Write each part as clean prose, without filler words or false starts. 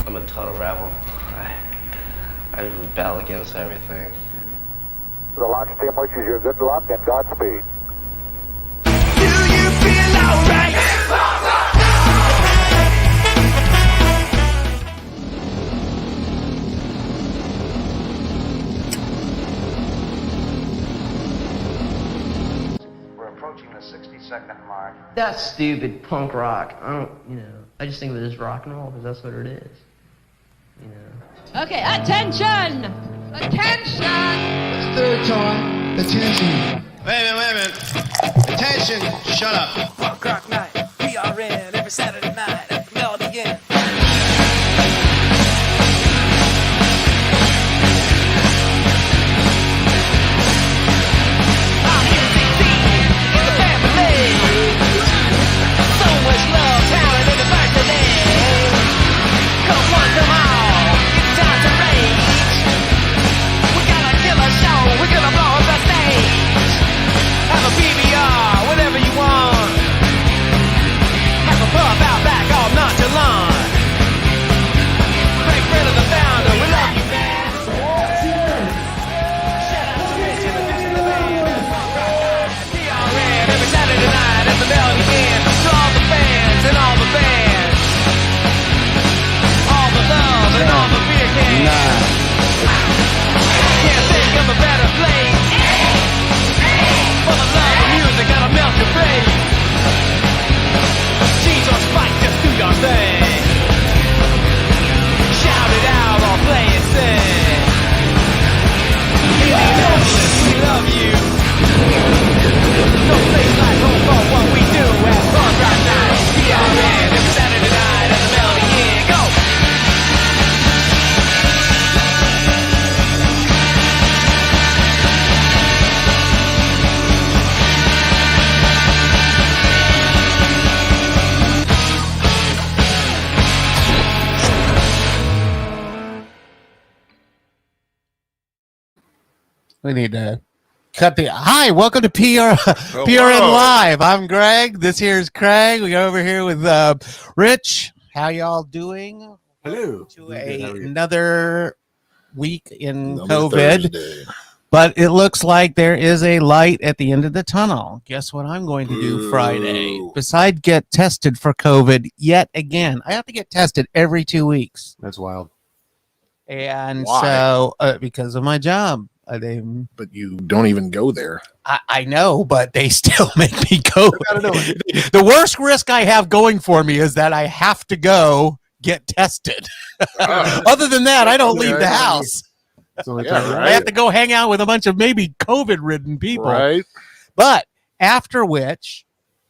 I'm a total rebel. I rebel against everything. The launch team wishes you good luck and Godspeed. Do you feel alright? We're approaching the 60-second mark. That's stupid punk rock. I just think of it as rock and roll because that's what it is. Okay, attention! Attention! It's the third time. Attention. Wait a minute. Attention. Shut up. Punk rock night, PRN, every Saturday night at the Melody Inn. I'm UCC in the family. So much love, talent, and diversity. Come one, come all, it's time to rage. We got a killer show, we're gonna blow up the stage. Have a PBR, whatever you want. Have a pub out back, all nonchalant. Frank Brenner, the founder, we love you, man. Shout out to Rich and the Fish in the band. PRN every Saturday night at the Melody Inn. To all the fans and all the bands. All the love and all the beer cans. Can't think of a better place. For the love of music, gotta melt your brain. Jesus, fight, just do your thing. Shout it out or play it sing. Indianapolis, we love you. No place like home for what we do at Punk Rock Night. PRN every Saturday night at the Melody Inn. Go! We need to cut the. Hi, welcome to PRN Live. I'm Greg. This here is Craig. We go over here with Rich. How y'all doing? Hello. To another week in COVID. But it looks like there is a light at the end of the tunnel. Guess what I'm going to do Friday? Besides get tested for COVID yet again. I have to get tested every 2 weeks. That's wild. And Why? so, because of my job. But you don't even go there. I know, but they still make me go. The worst risk I have going for me is that I have to go get tested. Other than that, I don't leave the house. I have to go hang out with a bunch of maybe COVID-ridden people. Right. But after which,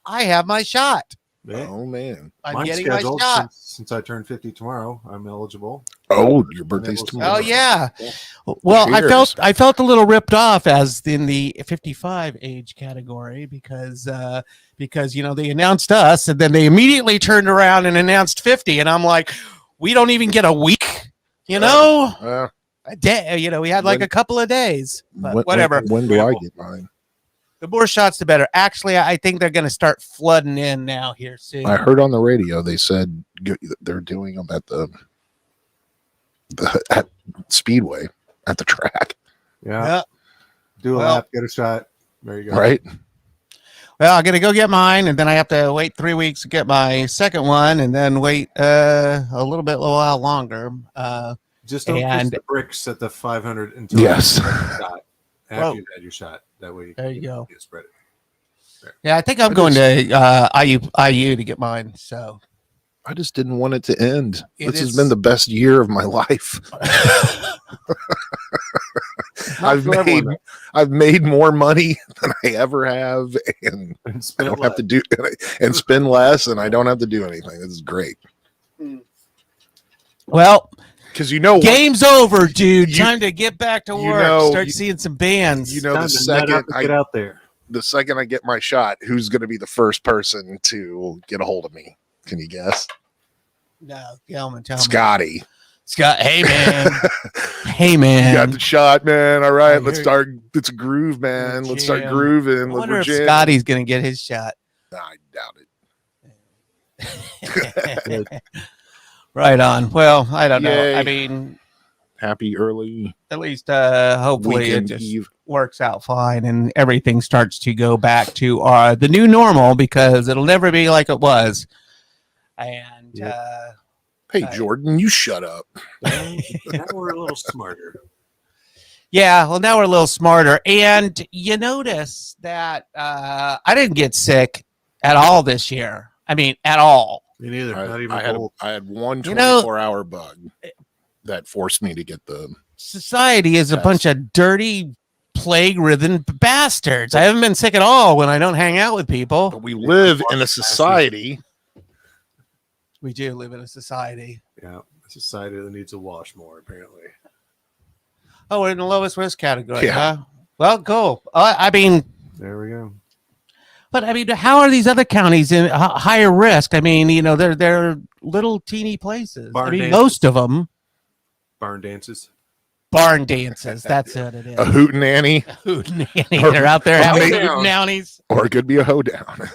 I have my shot. Oh, man. I'm getting my shot. Since I turn 50 tomorrow, I'm eligible. Oh, your birthday's tomorrow. Oh, yeah. Well, I felt a little ripped off as in the 55 age category because they announced us and then they immediately turned around and announced 50, and I'm like, we don't even get a week, a day. We had like a couple of days, but whatever. When do I get mine? The more shots, the better. Actually, I think they're going to start flooding in now here soon. I heard on the radio they said they're doing them at at Speedway at the track. Yeah. Do a lap, get a shot. There you go. Right. Well, I'm going to go get mine, and then I have to wait 3 weeks to get my second one, and then wait a while longer. Just don't push the bricks at the 500 until yes. you get your shot. After you've had your shot. That way there you go. Spread it. There. Yeah, I think I'm going to IU to get mine. So I just didn't want it to end. This has been the best year of my life. I've made more money than I ever have, and I don't have to do and spend less, and I don't have to do anything. This is great. Well, because game's over, dude. Time to get back to work. Start seeing some bands. The second I get out there, the second I get my shot, who's going to be the first person to get a hold of me? Can you guess? No, Gelman, tell me. Scotty. Scott, hey man, hey man, you got the shot, man. All right, let's start. It's a groove, man. Let's start grooving. I wonder if Scotty's going to get his shot. I doubt it. Right on. Well, I don't know. Yay. I mean, Happy early at least hopefully weekend it just eve. works out fine and everything starts to go back to the new normal, because it'll never be like it was. And Hey, Jordan, you shut up. Now we're a little smarter. yeah, well, now we're a little smarter. And you notice that I didn't get sick at all this year. I mean, at all. Me neither. Not even I had one You know- 24-hour bug that forced me to get the. Society is a bunch of dirty, plague-ridden bastards. I haven't been sick at all when I don't hang out with people. But we live in a society. We do live in a society. Yeah, a society that needs a wash more, apparently. Oh, we're in the lowest risk category, Yeah. huh? Well, cool. I mean, There we go. but I mean, how are these other counties in higher risk? I mean, you know, they're little teeny places. Barn I mean, dances. most of them. Barn dances. Barn dances. That's what it is. A hootenanny, Hootenanny. They're out there having hootenannies. or it could be a hoedown.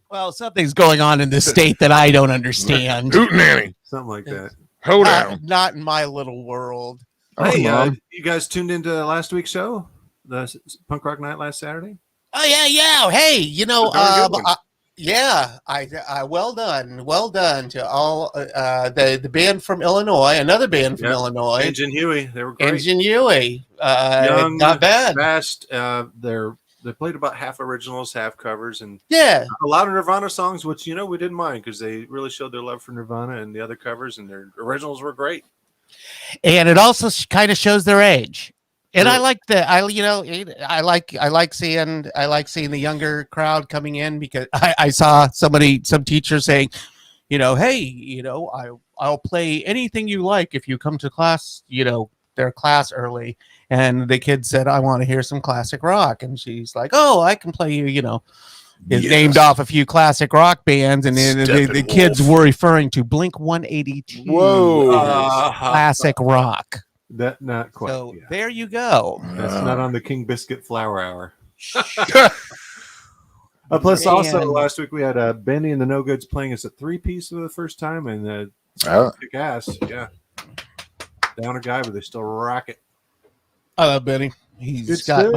Well, something's going on in this state that I don't understand. Hootenanny, Something like that. hoedown. Not in my little world. Oh, Hey, Mom. you guys tuned into last week's show? The Punk Rock Night last Saturday? Oh yeah. Hey, you know, Very good one. yeah, I well done to all the band from Illinois, another band from Yep. Illinois, Engine Huey. They were great. Engine Huey. Young, Not bad. Fast. They played about half originals, half covers, and Yeah, a lot of Nirvana songs, which, you know, we didn't mind because they really showed their love for Nirvana and the other covers, and their originals were great. and it also kind of shows their age. And I Sure. like I like seeing the younger crowd coming in, because I saw some teacher saying, you know, hey, you know, I'll play anything you like if you come to class, you know, their class early. And the kid said, I want to hear some classic rock. And she's like, oh, I can play you, you know, is named off a few classic rock bands. And then the kids were referring to Blink 182. Whoa. Classic rock. That not quite. So Yeah. there you go. That's not on the King Biscuit Flower Hour. Plus, also Man. last week we had Benny and the No Goods playing us a 3-piece for the first time, and kick ass. Yeah, down a guy, but they still rock it. I love Benny. He's Good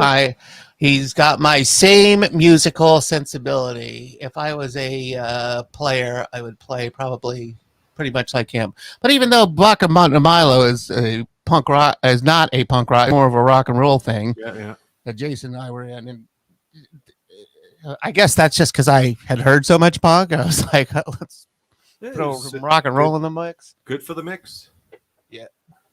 got my same musical sensibility. If I was a player, I would play probably pretty much like him. But even though Block of Milo is a punk rock, is not a punk rock, more of a rock and roll thing Yeah. that Jason and I were in, and I guess that's just because I had heard so much punk. I was like, let's throw some rock and roll in the mix. Good for the mix. Yeah.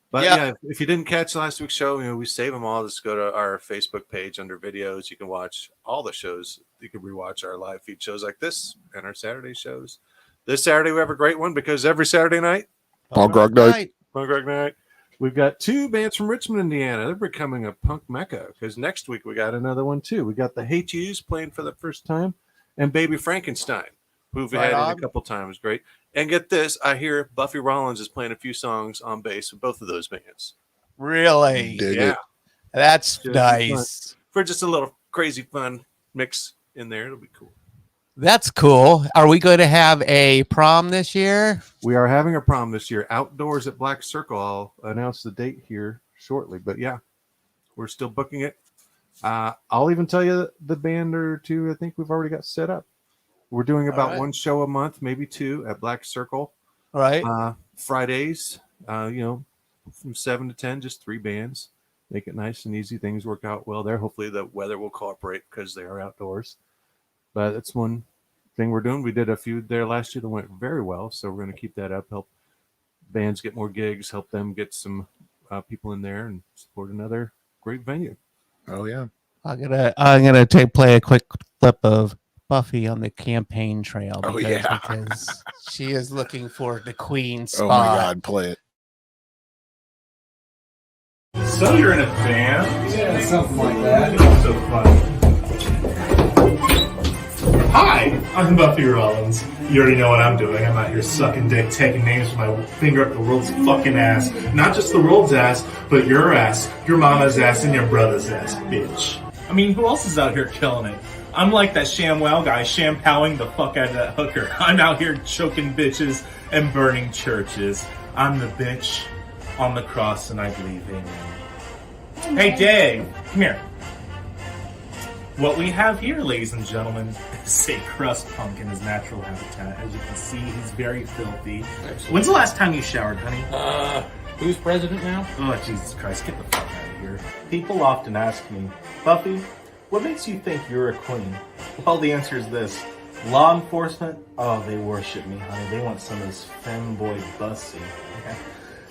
But Yeah. yeah, if you didn't catch last week's show, you know, we save them all. Just go to our Facebook page under videos. You can watch all the shows. You can rewatch our live feed shows like this and our Saturday shows. This Saturday we have a great one because every Saturday night, Punk Rock Night. Punk Rock Night, we've got 2 bands from Richmond, Indiana. They're becoming a punk mecca because next week we got another one too. We got the Hate Yous playing for the first time, and Baby Frankenstein, who've had it a couple times. Great. And get this, I hear Buffy Rollins is playing a few songs on bass with both of those bands. Really? Dig Yeah, it. That's Just nice. for just a little crazy fun mix in there. It'll be cool. That's cool. Are we going to have a prom this year? We are having a prom this year outdoors at Black Circle. I'll announce the date here shortly, but yeah, we're still booking it. I'll even tell you the band or two I think we've already got set up. We're doing about one show a month, maybe 2 at Black Circle. All right. Fridays, you know, from 7 to 10, just 3 bands. Make it nice and easy. Things work out well there. Hopefully the weather will cooperate because they are outdoors. But that's one thing we're doing. We did a few there last year that went very well, so we're going to keep that up. Help bands get more gigs. Help them get some people in there and support another great venue. Oh yeah. I'm gonna play a quick clip of Buffy on the campaign trail. Oh, yeah. Because she is looking for the queen spot. Oh my God, play it. So you're in a band? Yeah, something like that. That's so fun. Hi, I'm Buffy Rollins. You already know what I'm doing. I'm out here sucking dick, taking names with my finger up the world's fucking ass. Not just the world's ass, but your ass, your mama's ass, and your brother's ass, bitch. I mean, who else is out here killing it? I'm like that ShamWow guy, shampowing the fuck out of that hooker. I'm out here choking bitches and burning churches. I'm the bitch on the cross, and I believe in you. Hey, Dave, come here. What we have here, ladies and gentlemen, is a crust punk in his natural habitat. As you can see, he's very filthy. When's the last time you showered, honey? Who's president now? Oh, Jesus Christ, get the fuck out of here. People often ask me, Buffy, what makes you think you're a queen? Well, the answer is this. Law enforcement, oh, they worship me, honey. They want some of this femboy bussy.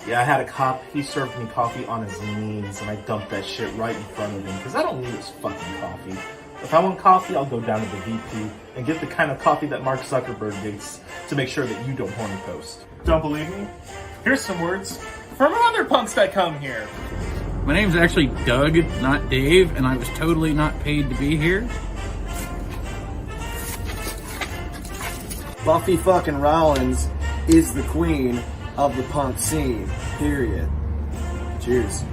Yeah, I had a cop, he served me coffee on his knees, and I dumped that shit right in front of him, because I don't need his fucking coffee. If I want coffee, I'll go down to the VP and get the kind of coffee that Mark Zuckerberg gets to make sure that you don't horny post. Don't believe me? Here's some words from other punks that come here. My name's actually Doug, not Dave, and I was totally not paid to be here. Buffy fucking Rollins is the queen of the punk scene, period. Cheers.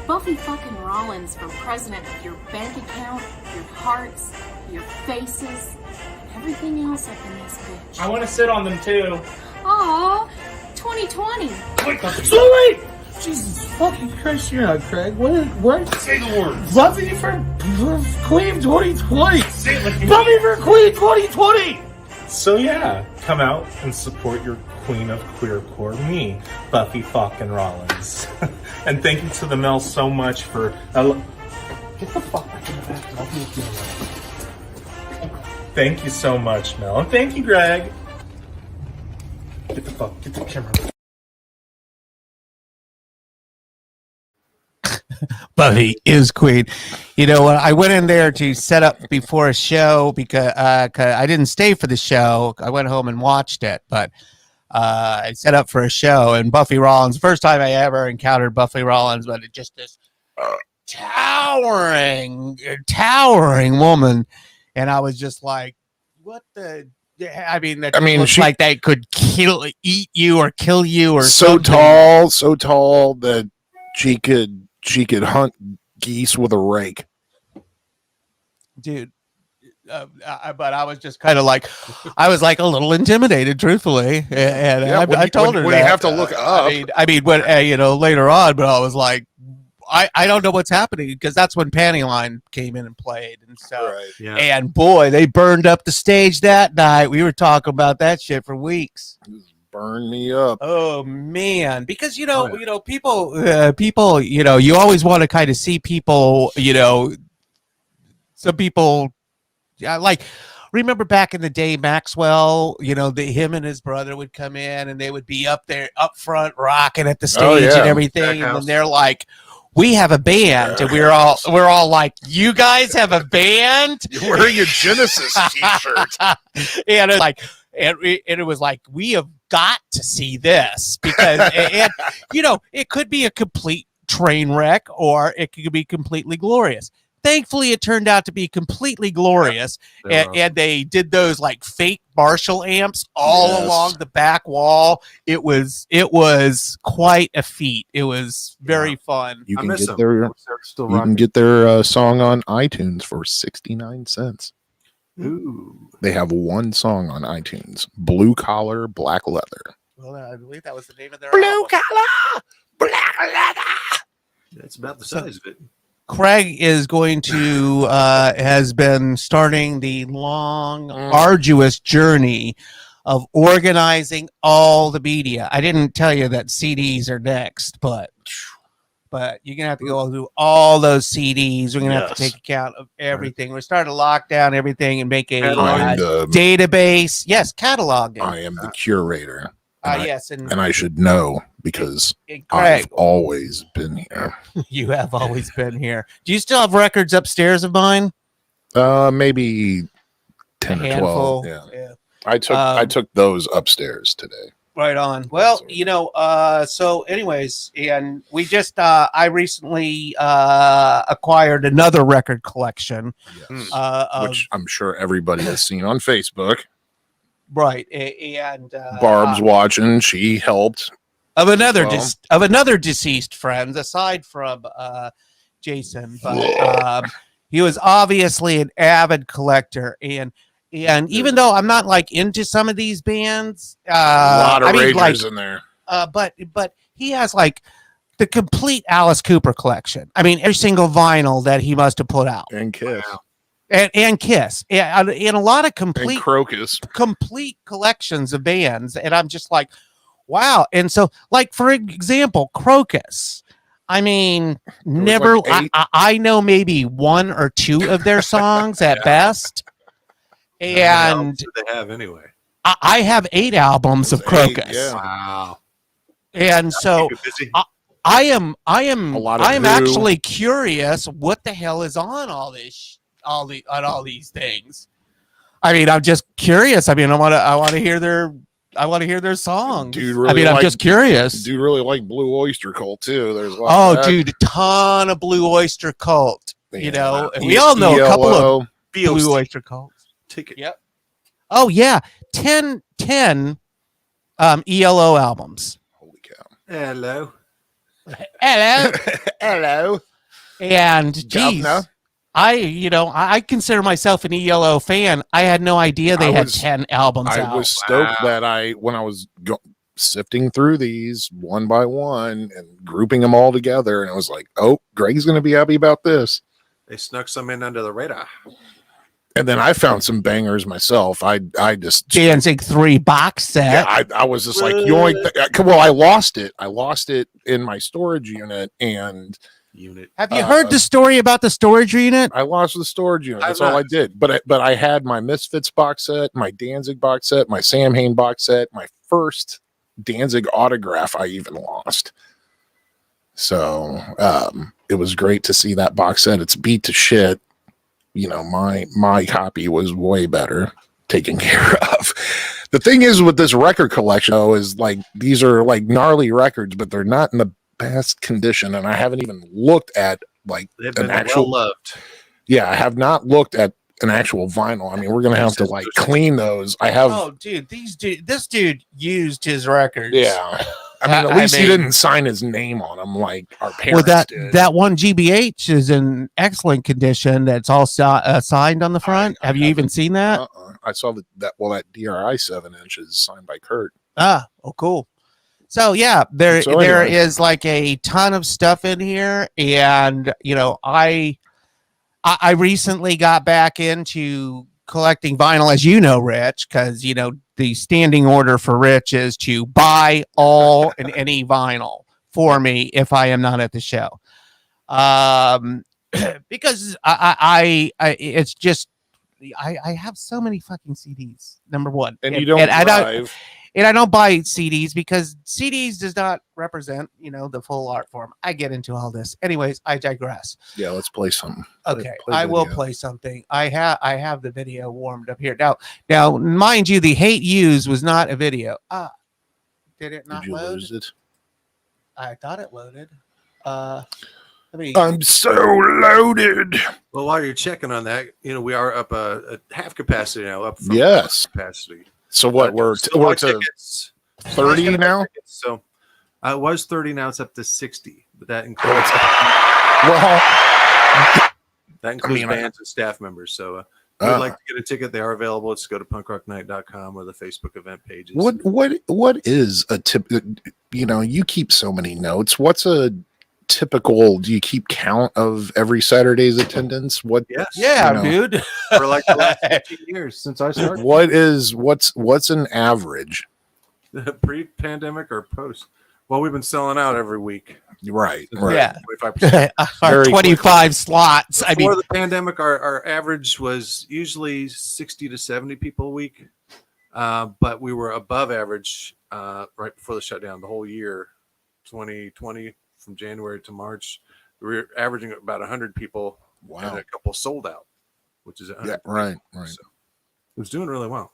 Buffy fucking Rollins for president of your bank account, your hearts, your faces, and everything else up in this bitch. I want to sit on them too. Aw, 2020. Wait! Jesus fucking Christ, you're not Craig. What? Say the words. Buffy for Queen 2020. Say it like Buffy for Queen 2020. So yeah, come out and support your queen of queercore, me, Buffy fucking Rollins. And thank you to the Mel so much for... Get the fuck back in the back. I'll be with you. Thank you so much, Mel. And thank you, Greg. Get the camera. Buffy is queen. You know, I went in there to set up before a show because I didn't stay for the show. I went home and watched it, but I set up for a show, and Buffy Rollins, first time I ever encountered Buffy Rollins, but it just this towering woman, and I was just like, what the... I mean, looks like they could eat you or kill you or so something. so tall that she could hunt geese with a rake. Dude, but I was just kind of like, I was like a little intimidated, truthfully, and Yeah, I told her when that. you have to look up. I mean, when later on, but I was like, I don't know what's happening, because that's when Pantyline came in and played, and so and boy, they burned up the stage that night. We were talking about that shit for weeks. Burn me up. Oh man, because people, you always want to kind of see people, some people, like, remember back in the day, Maxwell, him and his brother would come in and they would be up there, up front, rocking at the stage and everything, and then they're like, we have a band, and we're all like, you guys have a band? You're wearing your Genesis t-shirt. And it's like, and it was like, we have got to see this, because and it could be a complete train wreck, or it could be completely glorious. Thankfully, it turned out to be completely glorious, and they did those like fake Marshall amps all along the back wall. It was quite a feat. It was very fun. You can get their song on iTunes for 69 cents. Ooh. They have one song on iTunes, Blue Collar, Black Leather. Well, I believe that was the name of their Blue Collar, Black Leather. That's about the size of it. Craig is going to has been starting the long, arduous journey of organizing all the media. I didn't tell you that CDs are next, but you're gonna have to go through all those CDs. We're gonna have to take account of everything. We're starting to lock down everything and make a database. Yes, cataloging. I am the curator. Yes, and I should know, because Craig, I've always been here. You have always been here. Do you still have records upstairs of mine? Maybe 10 or 12. Yeah. I took those upstairs today. Right on. Well, so anyways, and we just I recently acquired another record collection, which I'm sure everybody has seen on Facebook. Right, and Barb's watching. She helped of another deceased friends, aside from Jason, but he was obviously an avid collector, and even though I'm not like into some of these bands, a lot of ragers like, in there. But he has like the complete Alice Cooper collection. I mean, every single vinyl that he must have put out, and Kiss, and Kiss, and a lot of complete and Crocus, complete collections of bands, and I'm just like, wow. And so, like for example, Crocus. I mean, never. Like I know maybe one or two of their songs at best. And do they have anyway? I have 8 albums of Crocus. Yeah. Wow. And so I am actually curious what the hell is on all this all these things. I mean, I'm just curious. I mean, I want to hear their songs. Dude, really I'm just curious. Dude really like Blue Oyster Cult too. There's a lot of that. Dude, a ton of Blue Oyster Cult. Yeah. You know, and we all know a couple of Blue Oyster Cults. Ticket. Yep. Oh yeah, 10 ELO albums. Holy cow! Hello. Hello. And geez, I consider myself an ELO fan. I had no idea they had 10 albums out. I was stoked that when I was sifting through these one by one and grouping them all together, and I was like, oh, Greg's going to be happy about this. They snuck some in under the radar. And then I found some bangers myself. I just Danzig 3 box set. Yeah, I was just like, well, I lost it. I lost it in my storage unit. Have you heard the story about the storage unit? I lost the storage unit. That's all I did. But I had my Misfits box set, my Danzig box set, my Sam Hain box set, my first Danzig autograph I even lost. So it was great to see that box set. It's beat to shit. You know, my copy was way better taken care of. The thing is with this record collection, though, is like these are like gnarly records, but they're not in the best condition, and I haven't even looked at like an actual loved. Yeah, I have not looked at an actual vinyl. I mean, we're gonna have to like clean those. I have. Oh, dude, this dude used his records. Yeah. I mean, at least he didn't sign his name on them like our parents did. That one GBH is in excellent condition. That's all signed on the front. Have you even seen that? I saw that DRI 7-inch is signed by Kurt. Oh, cool. So yeah, there is like a ton of stuff in here, and you know, I recently got back into collecting vinyl, as you know, Rich, because you know the standing order for Rich is to buy all and any vinyl for me if I am not at the show, because I it's just I have so many fucking CDs. Number one, and you don't drive. And I don't buy CDs because CDs does not represent, you know, the full art form. I get into all this. Anyways, I digress. Yeah, let's play something. Okay, I will play something. I have the video warmed up here. Now, mind you, the Hate Yous was not a video. Did it not load? Lose it? I thought it loaded. I'm so loaded. Well, while you're checking on that, you know, we are up at half capacity now, up from capacity. So what, we're to 30 now? So it was 30, now it's up to 60, but that includes bands and staff members. So if you'd like to get a ticket, they are available. Let's go to punkrocknight.com or the Facebook event pages. What is a tip? You know, you keep so many notes. What's a typical, do you keep count of every Saturday's attendance? Dude, for like the last 15 years since I started. What's an average? Pre-pandemic or post? Well, we've been selling out every week. Right. Yeah. 25%. 25 slots. Before the pandemic, our average was usually 60 to 70 people a week. But we were above average right before the shutdown the whole year, 2020. From January to March, we were averaging about 100 people. Wow. And a couple sold out, which is right. So it was doing really well.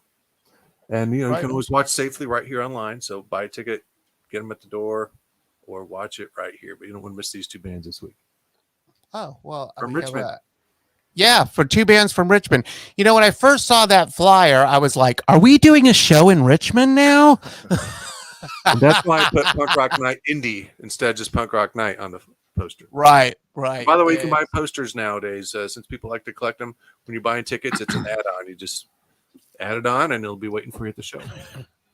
And you know, you can always watch safely right here online. So buy a ticket, get them at the door, or watch it right here. But you don't want to miss these two bands this week. Oh well, from Richmond. Yeah, for 2 bands from Richmond. You know, when I first saw that flyer, I was like, "Are we doing a show in Richmond now?" And that's why I put Punk Rock Night Indy instead of just Punk Rock Night on the poster. Right, right. By the way, you can buy posters nowadays. Since people like to collect them, when you're buying tickets, it's an add-on. You just add it on, and it'll be waiting for you at the show.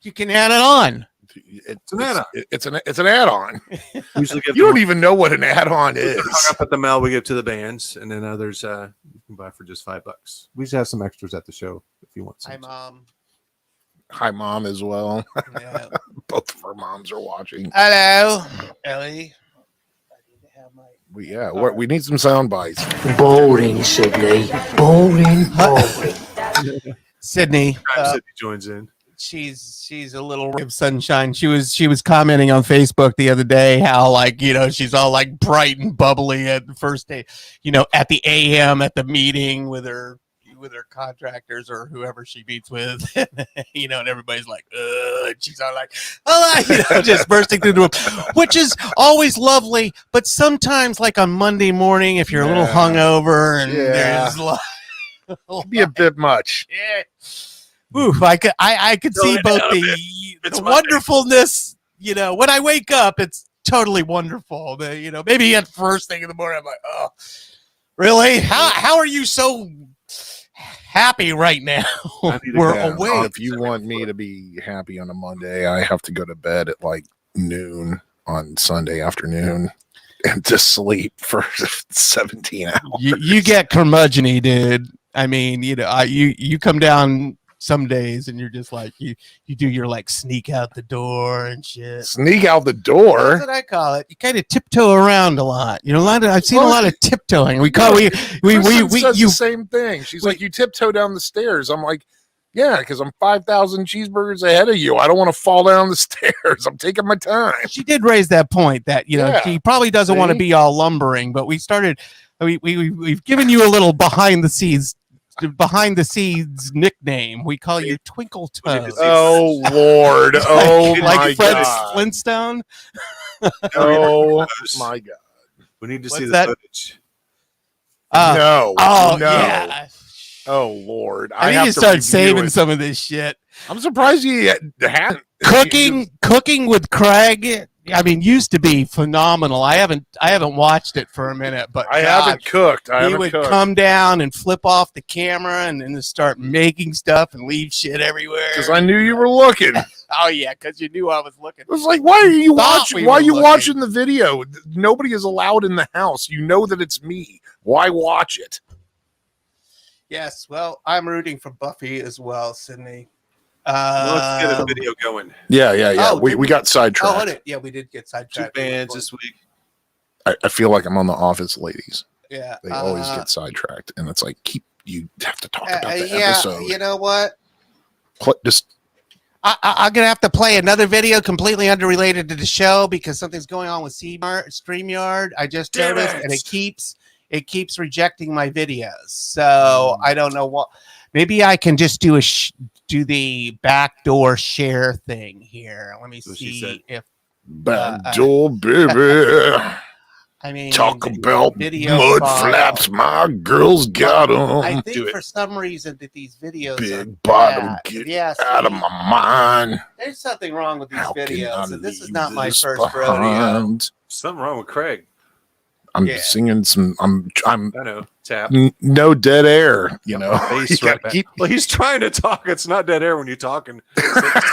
You can add it on. It's an add-on. It's an add-on. Usually you don't even know what an add-on is. Hung up at the mail, we give to the bands, and then others you can buy for just $5. We just have some extras at the show if you want some. Hi, Mom. Hi, Mom, as well. Yeah. Both of our moms are watching. Hello, Ellie. We need some sound bites. Boring, Sydney. Boring. Sydney. Sydney joins in. She's a little ray of sunshine. She was commenting on Facebook the other day how, like, she's all like bright and bubbly at the first day, at the AM at the meeting with her contractors or whoever she meets with, and everybody's like, and she's all like, just bursting through the room, which is always lovely. But sometimes, like on Monday morning, if you're a little hungover and there's it'd be a bit much. Yeah. Oof, I could see both the wonderfulness, when I wake up, it's totally wonderful. Maybe at first thing in the morning, I'm like, oh, really? How are you so happy right now? We're awake. If you want me to be happy on a Monday, I have to go to bed at like noon on Sunday afternoon and just sleep for 17 hours. You get curmudgeon-y, dude. I mean, you come down some days and you're just like you do your like sneak out the door and shit. Sneak out the door. That's what I call it. You kind of tiptoe around a lot. I've seen a lot of tiptoeing. The same thing. She's like, you tiptoe down the stairs. I'm like, yeah, because I'm 5,000 cheeseburgers ahead of you. I don't want to fall down the stairs. I'm taking my time. She did raise that point that she probably doesn't want to be all lumbering, but we've given you a little behind the scenes nickname. We call you Twinkle Toes. Oh Lord! Oh like my Fred God! Flintstone. Oh my God! We need to see the that? footage. No! Oh no. yeah! Oh Lord! I need to start saving some of this shit. I'm surprised you hadn't. Cooking with Craig. I mean, used to be phenomenal. I haven't watched it for a minute, but I haven't cooked. He would come down and flip off the camera and then start making stuff and leave shit everywhere. Because I knew you were looking. Oh yeah, because you knew I was looking. I was like, why are you watching? Why are you watching the video? Nobody is allowed in the house. You know that it's me. Why watch it? Yes, well, I'm rooting for Buffy as well, Sydney. Let's get a video going. Yeah. Oh, we got sidetracked. Yeah, we did get sidetracked. 2 bands this week. I feel like I'm on The Office, ladies. Yeah, they always get sidetracked, and it's like you have to talk about the episode. You know what? I'm gonna have to play another video completely unrelated to the show because something's going on with StreamYard. I just noticed, and it keeps rejecting my videos. So I don't know what. Maybe I can just do do the backdoor share thing here. Let me see if backdoor baby. I mean, talk about video mud file. flaps. My girls got them. I think for some reason that these videos big bottom get out of my mind. There's something wrong with these videos. And this is not my first rodeo. Something wrong with Craig. I'm singing some. I know. Tap. No dead air. You know. Well, he's trying to talk. It's not dead air when you're talking.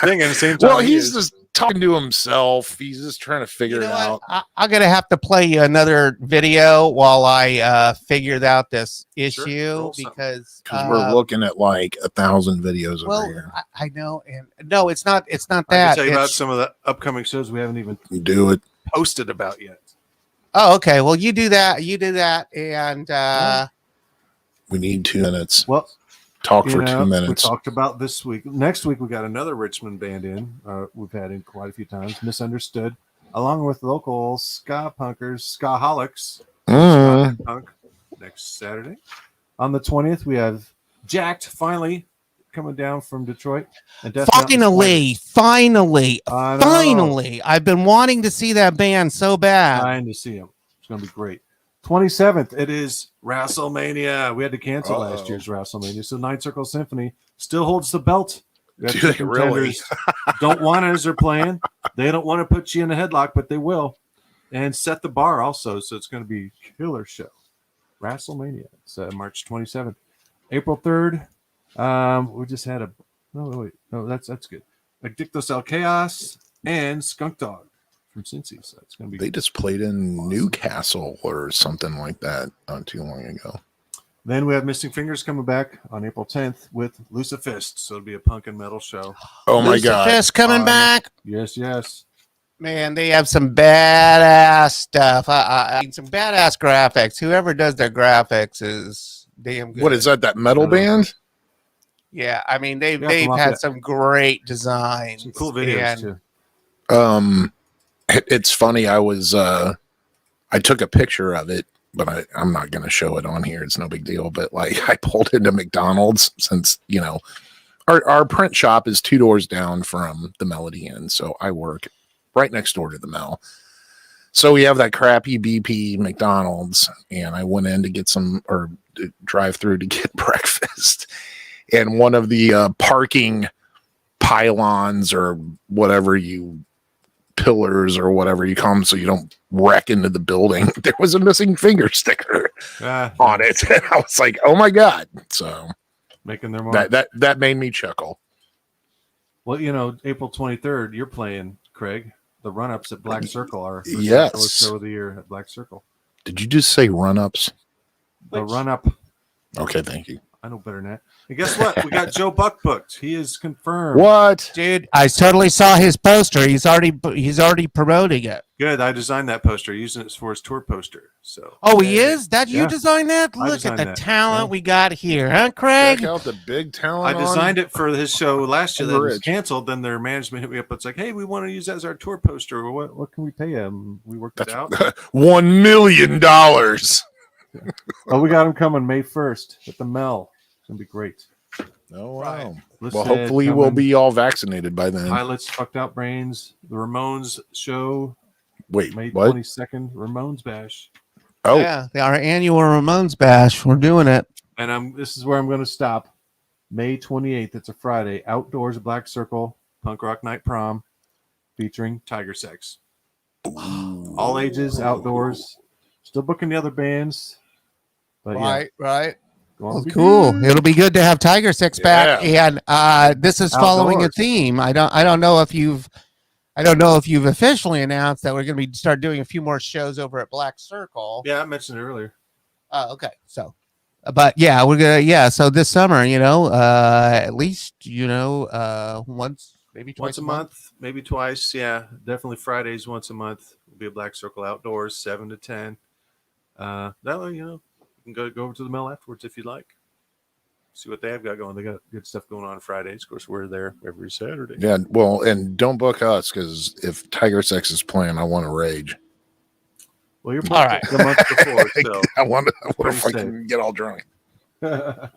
Singing at the same time. Well, he's just talking to himself. He's just trying to figure it out. I'm gonna have to play you another video while I figure out this issue because we're looking at like 1,000 videos over here. I know, and no, it's not. It's not I that. can tell you about some of the upcoming shows we haven't even posted about yet. Oh, okay. Well, you do that. And we need 2 minutes. Well, talk for 2 minutes. We talked about this week. Next week, we got another Richmond band in. We've had in quite a few times. Misunderstood, along with local ska punkers, Skaholics. Ska punk next Saturday. On the 20th, we have Jacked finally coming down from Detroit. And Finally. I've been wanting to see that band so bad. Trying to see them. It's going to be great. 27th, it is WrestleMania. We had to cancel last year's WrestleMania. So Night Circle Symphony still holds the belt. Do they really? Don't want it as they're playing. They don't want to put you in a headlock, but they will. and set the bar also. So it's going to be a killer show. WrestleMania. It's March 27th. April 3rd. We just had a. No, that's good. Addictos El Chaos and Skunk Dog from Cincy. So it's going to be. They just played in awesome. Newcastle or something like that not too long ago. Then we have Missing Fingers coming back on April 10th with Lucifist. So it'll be a punk and metal show. Oh my God. Lucifist coming back. Yes. Man, they have some badass stuff. Some badass graphics. Whoever does their graphics is damn good. What is that metal band? Yeah, I mean they've had some great designs. Some cool videos too. It's funny. I took a picture of it, but I'm not going to show it on here. It's no big deal. But like, I pulled into McDonald's since, you know, our print shop is 2 doors down from the Melody Inn. So I work right next door to the Mel. So we have that crappy BP McDonald's, and I went in to get drive through to get breakfast. And one of the parking pylons or whatever pillars or whatever you call them, so you don't wreck into the building, there was a missing finger sticker on it. And I was like, oh my God. So making their mark. That made me chuckle. Well, you know, April 23rd, you're playing, Craig. The run-ups at Black Circle are yes. show of the year at Black Circle. Did you just say run-ups? The run-up. Okay, thank you. I know better than that. And guess what? We got Joe Buck booked. He is confirmed. What, dude? I totally saw his poster. He's already promoting it. Good. I designed that poster, using it for his tour poster. So. Oh, he is? You designed that? Look at the talent we got here, huh, Craig? Check out the big talent. I designed it for his show last year that was canceled. Then their management hit me up. It's like, hey, we want to use that as our tour poster. What can we pay him? We worked it out. $1 million. Oh, we got him coming May 1st at the Mel. It's gonna be great. Oh wow! Right. Well, hopefully we'll be all vaccinated by then. Pilots, Fucked Out Brains, the Ramones show. Wait, May what? 22nd, Ramones Bash. Oh yeah, our annual Ramones Bash. We're doing it. And this is where I'm going to stop. May 28th. It's a Friday. Outdoors at Black Circle, Punk Rock Night Prom, featuring Tiger Sex. All ages, outdoors. Still booking the other bands. But right. Well, cool. Good. It'll be good to have Tiger Sex back, and this is following a theme. I don't know if you've officially announced that we're going to start doing a few more shows over at Black Circle. Yeah, I mentioned it earlier. Oh, okay. So, but yeah, we're gonna So this summer, at least once, maybe twice a month, maybe twice. Yeah, definitely Fridays once a month. Will be a Black Circle outdoors, 7 to 10. That way, you can go over to the Mill afterwards if you'd like. See what they have got going. They got good stuff going on Fridays. Of course, we're there every Saturday. Yeah, well, and don't book us, because if Tiger Sex is playing, I want to rage. Well, you're all right. The month before, so I want to fucking get all drunk. I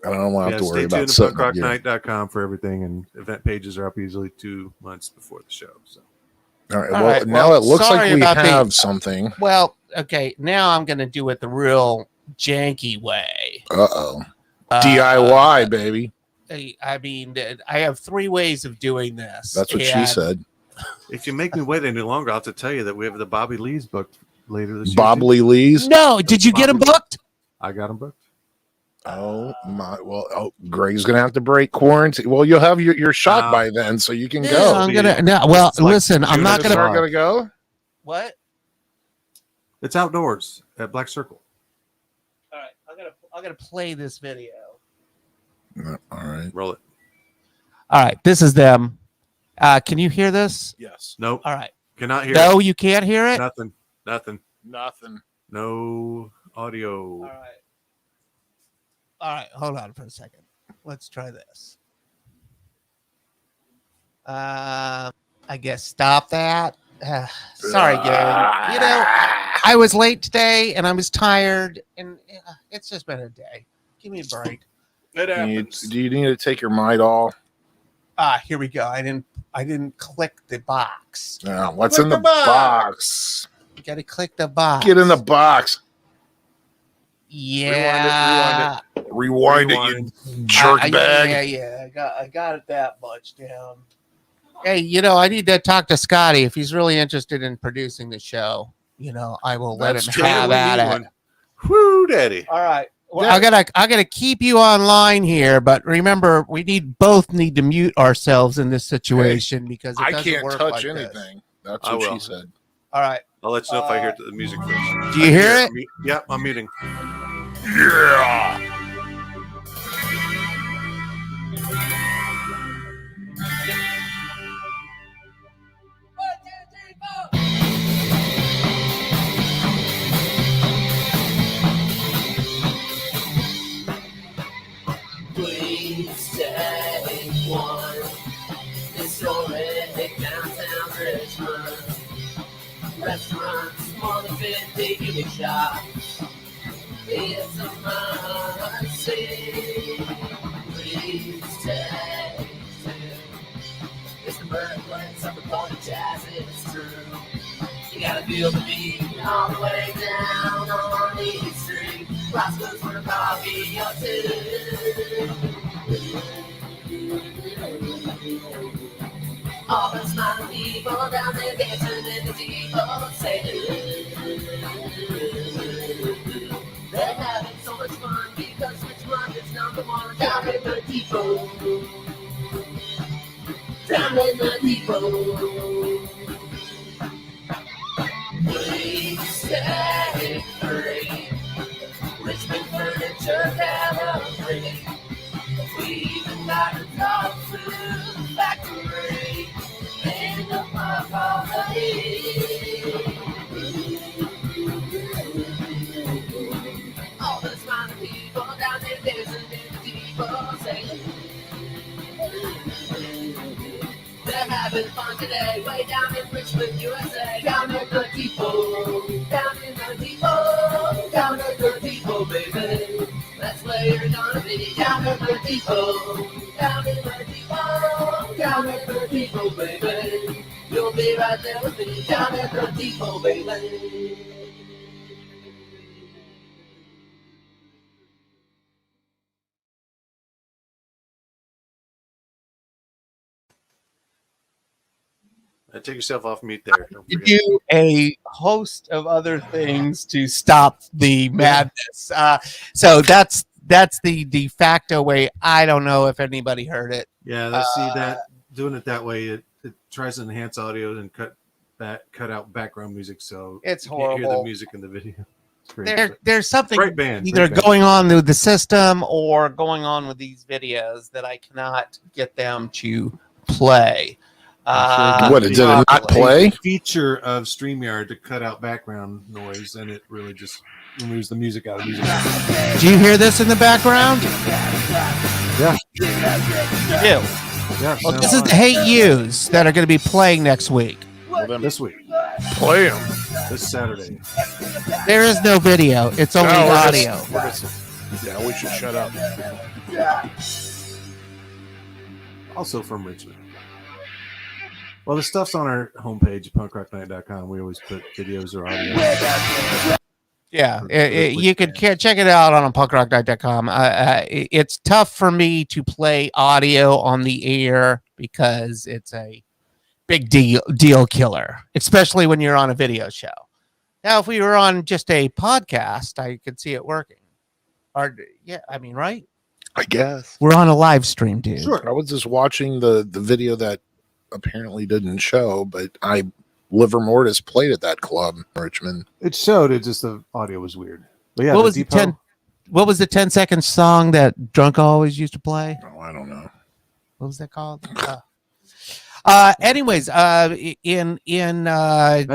don't want to have to worry about stay tuned to punkrocknight.com for everything, and event pages are up usually 2 months before the show. So, all right. Now it looks like we have something. Well, okay. Now I'm going to do it the real janky way. DIY, baby. I mean, I have 3 ways of doing this. That's what she said. If you make me wait any longer, I'll have to tell you that we have the Bobby Lee's booked later this year. Bobby Lee's? No, did you get them booked? I got them booked. Oh my! Well, Greg's gonna have to break quarantine. Well, you'll have your shot by then, so you can go. I'm gonna. No, well, listen, I'm not gonna go. What? It's outdoors at Black Circle. All right, I'm gonna play this video. All right, roll it. All right, this is them. Can you hear this? Yes. Nope. All right. Cannot hear. No, you can't hear it. Nothing. No audio. All right, hold on for a second. Let's try this. I guess stop that. Sorry, gang. I was late today and I was tired, and it's just been a day. Give me a break. It happens. Do you need to take your Midol? Here we go. I didn't click the box. What's in the box? You got to click the box. Get in the box. Yeah. Rewind it, you jerk bag. Yeah. I got it that much down. Hey, you know, I need to talk to Scotty if he's really interested in producing the show. You know, I will let him have at it. Whoo, daddy! All right. Well, I gotta keep you online here, but remember, we both need to mute ourselves in this situation because it I doesn't can't work touch like anything. this. That's I what will. she said. All right. I'll let you know if I hear the music first. Do you hear it? Yep, I'm muting. Yeah. Please take one. Historic downtown Richmond. Restaurants, more than 50 unique shops. It's a must-see. Please take two. It's the birthplace of the party jazz, it's true. You gotta feel the beat all the way down on East Street. Roscoe's for coffee or two. All the smiling people down there dancing in the depot say they're having so much fun because Richmond is #1 down in the depot. Down in the depot. Please stay free. Richmond Furniture Gallery. We even got a dog food factory in the park of the heat. All the smiling people down there dancing in the depot say they're having fun today, way down in Richmond, USA. Down in the depot, down in the depot, down in the depot, baby. That's where you're gonna be. Down in the depot, down in the depot, down in the depot, baby. You'll be right there with me. Down in the depot, baby. Take yourself off mute there. Don't forget. Do a host of other things to stop the madness. So that's the de facto way. I don't know if anybody heard it. Yeah, let's see that doing it that way. It tries to enhance audio and cut out background music, so it's you can't hear horrible. the music in the video. It's great. There's something great band, either great band. going on with the system or going on with these videos that I cannot get them to play. What, did it not play? Feature of StreamYard to cut out background noise, and it really just removes the music out of music. Do you hear this in the background? Yeah. You do? Yeah. Well, this is the Hate Yous that are going to be playing next week. Well, then this week. Play them. This Saturday. There is no video. It's only audio. Yeah, we should shut up. Also from Richmond. Well, the stuff's on our homepage, punkrocknight.com. We always put videos or audio. Yeah, you could check it out on punkrocknight.com. It's tough for me to play audio on the air because it's a big deal killer, especially when you're on a video show. Now, if we were on just a podcast, I could see it working. Right? I guess. We're on a live stream, dude. Sure. I was just watching the video that apparently didn't show, but Liver Mortis played at that club in Richmond. It showed, it just the audio was weird. But yeah, what was the 10-second song that Drunk always used to play? Oh, I don't know. What was that called? Anyways,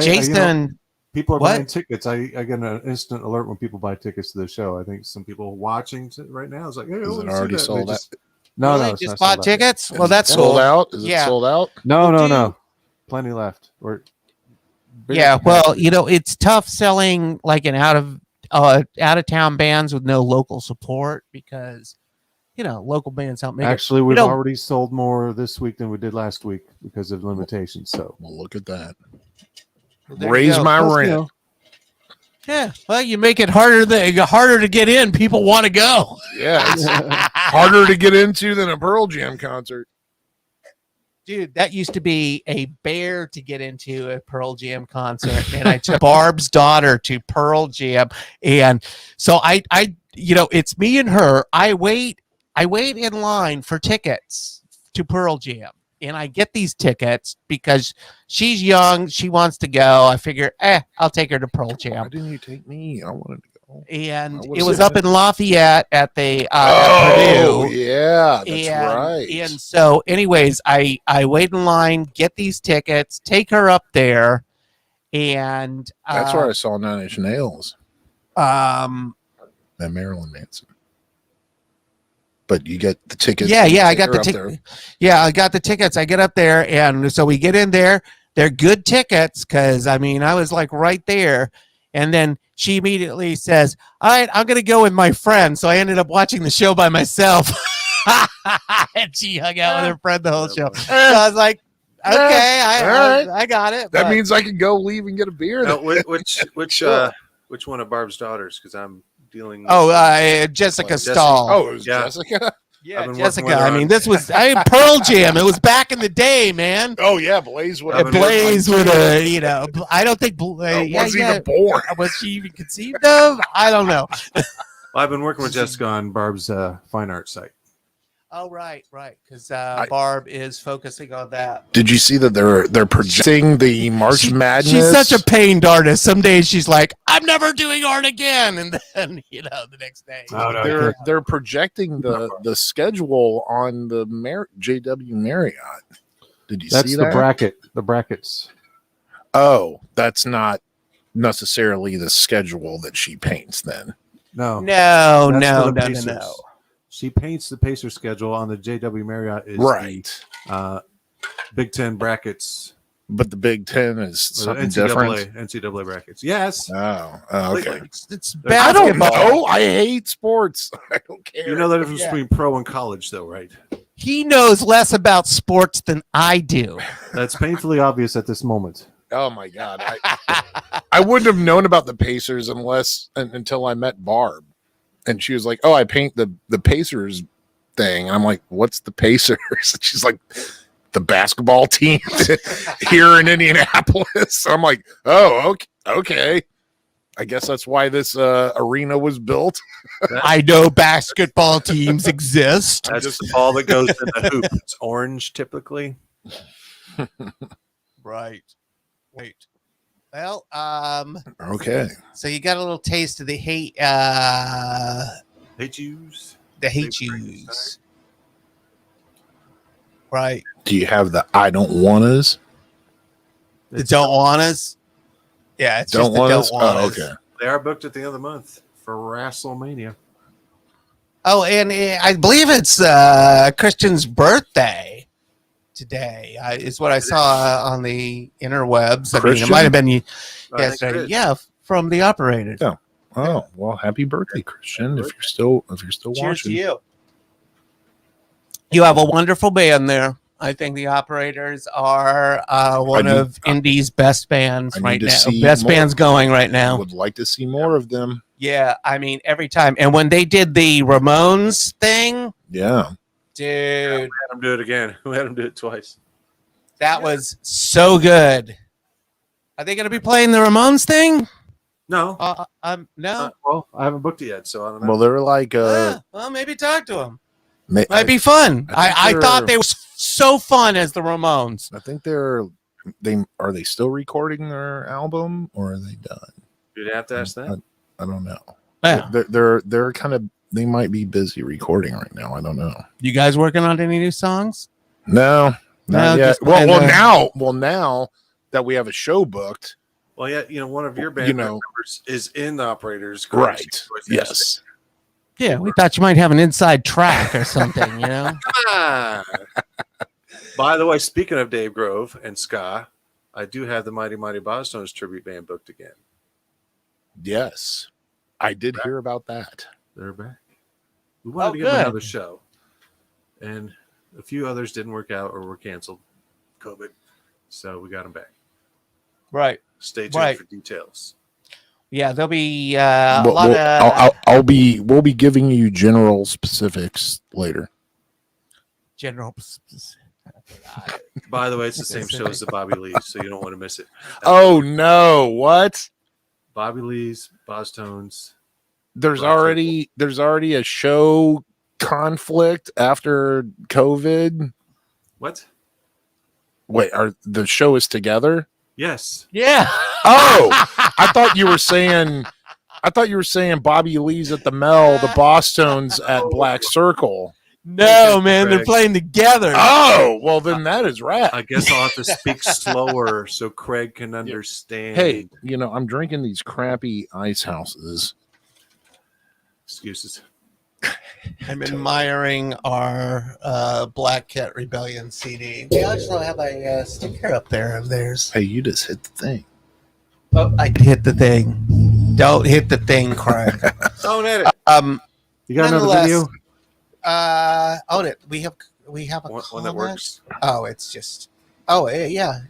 Jason, people are what? buying tickets. I get an instant alert when people buy tickets to the show. I think some people watching right now is like, hey, is it already sold out? No, really? no, Just bought tickets. Well, that's sold cool. out. Is it sold out? No. Plenty left. Well, it's tough selling like an out of town bands with no local support because local bands help make Actually, it. we've already sold more this week than we did last week because of limitations. So well, look at that. Well, raise my rent. Yeah, well, you make it harder to get in. People want to go. Yeah, it's harder to get into than a Pearl Jam concert. Dude, that used to be a bear to get into a Pearl Jam concert, and I took Barb's daughter to Pearl Jam, and so it's me and her. I wait in line for tickets to Pearl Jam, and I get these tickets because she's young, she wants to go. I figure, I'll take her to Pearl Jam. Why didn't you take me? I wanted to go. And it was up in Lafayette at the Purdue. Yeah, that's right. And so, anyways, I wait in line, get these tickets, take her up there, and that's where I saw Nine Inch Nails. And Marilyn Manson. But you get the tickets. Yeah, I got the tickets. Yeah, I got the tickets. I get up there, and so we get in there. They're good tickets because I was like right there. And then she immediately says, all right, I'm going to go with my friend. So I ended up watching the show by myself. And she hung out with her friend the whole show. So I was like, okay, I got it. That means I can go leave and get a beer. No, which one of Barb's daughters? Because I'm dealing with Jessica Stahl. Oh, it was Jessica? Yeah, Jessica. This was Pearl Jam. It was back in the day, man. Oh yeah, Blaze would have Blaze would have, I don't think wasn't even born. Was she even conceived of? I don't know. Well, I've been working with Jessica on Barb's fine art site. Oh right, because Barb is focusing on that. Did you see that they're projecting the March Madness? She's such a pained artist. Some days she's like, "I'm never doing art again," and then the next day they're projecting the schedule on the JW Marriott. Did you see that? The brackets. Oh, that's not necessarily the schedule that she paints. Then no. She paints the Pacer schedule on the JW Marriott. Is right. The Big Ten brackets. But the Big Ten is something different. NCAA brackets. Yes. Oh, okay. It's I don't know. I hate sports. I don't care. You know the difference between pro and college, though, right? He knows less about sports than I do. That's painfully obvious at this moment. Oh, my God. I wouldn't have known about the Pacers until I met Barb. And she was like, "Oh, I paint the Pacers thing." And I'm like, "What's the Pacers?" And she's like, "The basketball team here in Indianapolis." I'm like, "Oh, okay. I guess that's why this arena was built." I know basketball teams exist. That's just the ball that goes in the hoop. It's orange typically. Right. Wait. Well, okay. So you got a little taste of the hate juice. The hate juice. Right. Do you have the I don't want-us? The don't want-us? Yeah, it's don't just want the us? don't want-us. Oh, okay. They are booked at the end of the month for WrestleMania. Oh, and I believe it's Christian's birthday today. Is what I saw on the interwebs. I mean, it might have been yesterday. Yeah, from the operator. Yeah. Oh, well, happy birthday, Christian! If you're still watching. Cheers to you. You have a wonderful band there. I think the Operators are one of Indy's best bands right now. Best bands going right now. I would like to see more of them. Yeah, I mean, every time. And when they did the Ramones thing. Yeah. Dude. Yeah, we had them do it again. We had them do it twice. That was so good. Are they going to be playing the Ramones thing? No. No. Well, I haven't booked it yet, so I don't know. Well, they're like... well, maybe talk to them. Might be fun. I thought they were so fun as the Ramones. I think are they still recording their album or are they done? You'd have to ask that. I don't know. Yeah. They're kind of, they might be busy recording right now. I don't know. You guys working on any new songs? No, not yet. Well, now that we have a show booked. Well, yeah, one of your band members is in the Operators. Right. Yes. Yeah, we thought you might have an inside track or something, By the way, speaking of Dave Grove and ska, I do have the Mighty Mighty Bosstones tribute band booked again. Yes. I did hear about that. They're back. We wanted to give them another show. And a few others didn't work out or were canceled. COVID. So we got them back. Right. Stay tuned for details. Yeah, there'll be a lot of... We'll be giving you general specifics later. General. By the way, it's the same show as the Bobby Lee's, so you don't want to miss it. Oh no! What? Bobby Lee's, Boz Tones. There's already a show conflict after COVID. What? Wait, the show is together? Yes. Yeah. Oh, I thought you were saying Bobby Lee's at the Mel, the Boston's at Black Circle. No, man, they're playing together. Oh, well then that is rad. I guess I'll have to speak slower so Craig can understand. Hey, I'm drinking these crappy ice houses. Excuses. I'm admiring our Black Cat Rebellion CD. We also have a sticker up there of theirs. Hey, you just hit the thing. Oh, I hit the thing. Don't hit the thing, Craig. Don't hit it. You got another video? Own it. We have a one that works. Oh, it's just. Oh, yeah.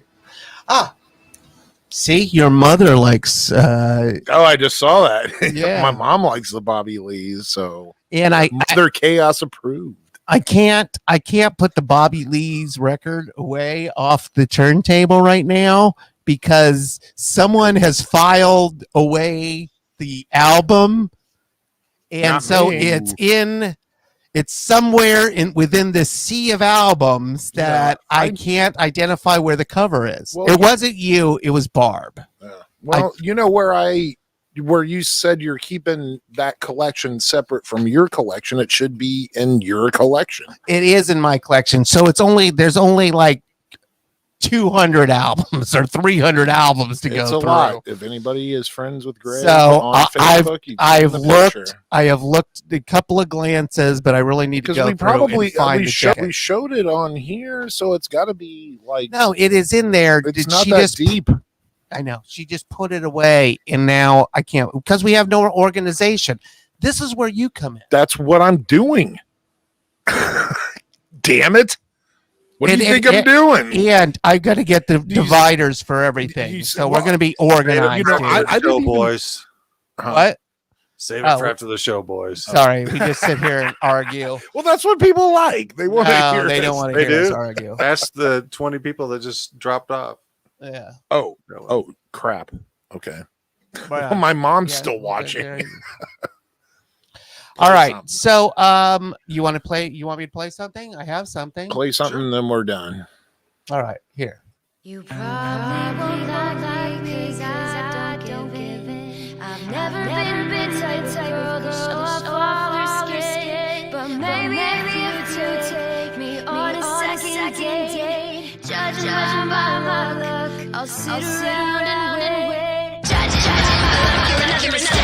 See, your mother likes. I just saw that. Yeah. My mom likes the Bobby Lees, so and Mother Chaos approved. I can't put the Bobby Lee's record away off the turntable right now because someone has filed away the album, and so it's somewhere within the sea of albums that I can't identify where the cover is. Well, it wasn't you; it was Barb. Well, where you said you're keeping that collection separate from your collection, it should be in your collection. It is in my collection, so there's only like 200 albums or 300 albums to go through. Lot. If anybody is friends with Greg so on Facebook, I have looked a couple of glances, but I really need to go through and find we showed it on here, so it's got to be like no, it is in there. It's not that deep. I know she just put it away, and now I can't because we have no organization. This is where you come in. That's what I'm doing. Damn it. What do you think I'm doing? And I've got to get the dividers for everything. So we're going to be organized. I do, boys. What? Save it for after the show, boys. Sorry, we just sit here and argue. Well, that's what people like. They want to hear. They don't want to hear us argue. That's the 20 people that just dropped off. Yeah. Oh, crap. Okay. Well, my mom's still watching. All right. So, you want me to play something? I have something. Play something, then we're done. All right. Here. You probably won't like me 'cause I don't give it. I've never been bit tight, girl, off all your skin. But maybe if you take me on a second date, judging by my look, I'll sit around and wait. Judging by my look, you're another mistake.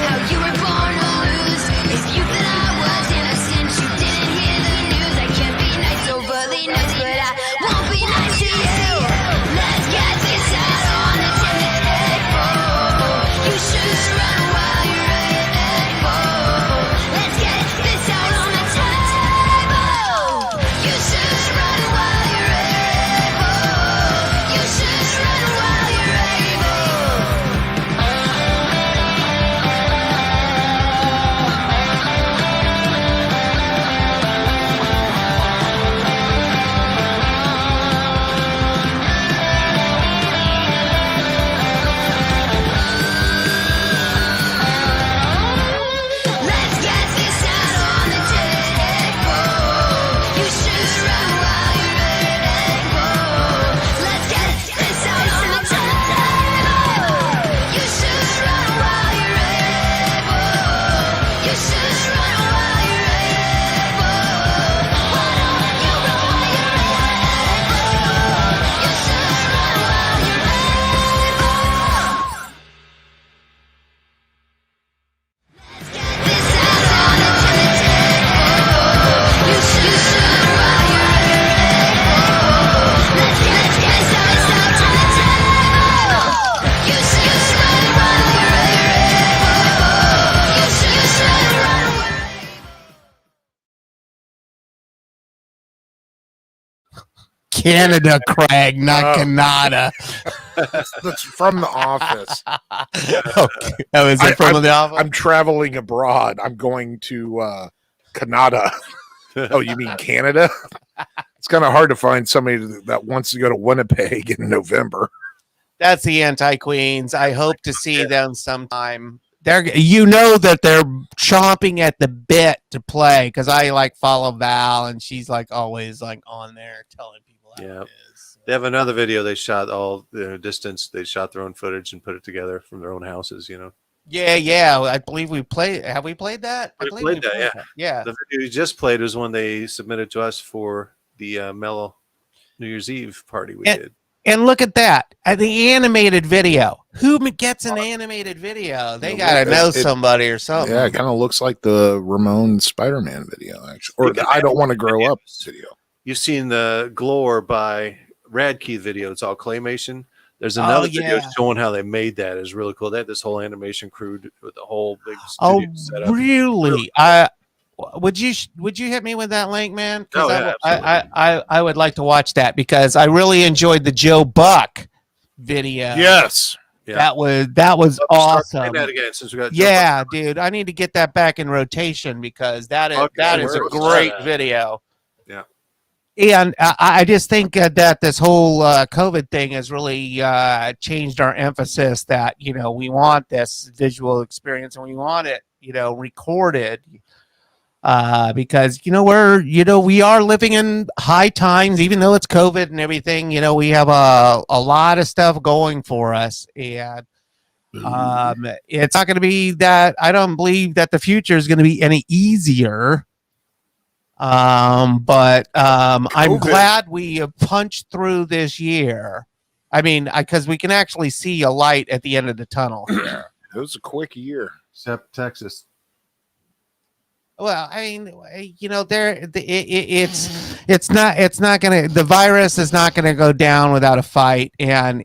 How you were born to lose. If you thought I was innocent, you didn't hear Canada, Craig, not Canada. That's from The Office. Okay. Oh, is it from The Office? I'm traveling abroad. I'm going to Canada. Oh, you mean Canada? It's kind of hard to find somebody that wants to go to Winnipeg in November. That's the Anti-Queens. I hope to see them sometime. That they're chomping at the bit to play because I like follow Val and she's like always like on there telling people how it is. They have another video they shot all distance. They shot their own footage and put it together from their own houses. Yeah. I believe we played. Have we played that? We played that. Yeah. The video you just played was one they submitted to us for the Mellow New Year's Eve party we did. And look at that, the animated video. Who gets an animated video? They got to know somebody or something. Yeah, it kind of looks like the Ramon Spider-Man video, actually. Or the I Don't Want to Grow Up video. You've seen the Glore by Radkey video. It's all claymation. There's another video showing how they made that. It's really cool. They had this whole animation crew with the whole big studio setup. Really? Would you hit me with that link, man? I would like to watch that because I really enjoyed the Joe Buck video. Yes. Yeah. That was awesome. That again, since we got dude, I need to get that back in rotation because that is a great video. Yeah. And I just think that this whole COVID thing has really changed our emphasis that, we want this visual experience and we want it, recorded. Because we are living in high times, even though it's COVID and everything. We have a lot of stuff going for us, and it's not going to be that. I don't believe that the future is going to be any easier. But I'm glad we have punched through this year. I mean, because we can actually see a light at the end of the tunnel here. It was a quick year, except Texas. Well, I mean, it's not gonna. The virus is not gonna go down without a fight, and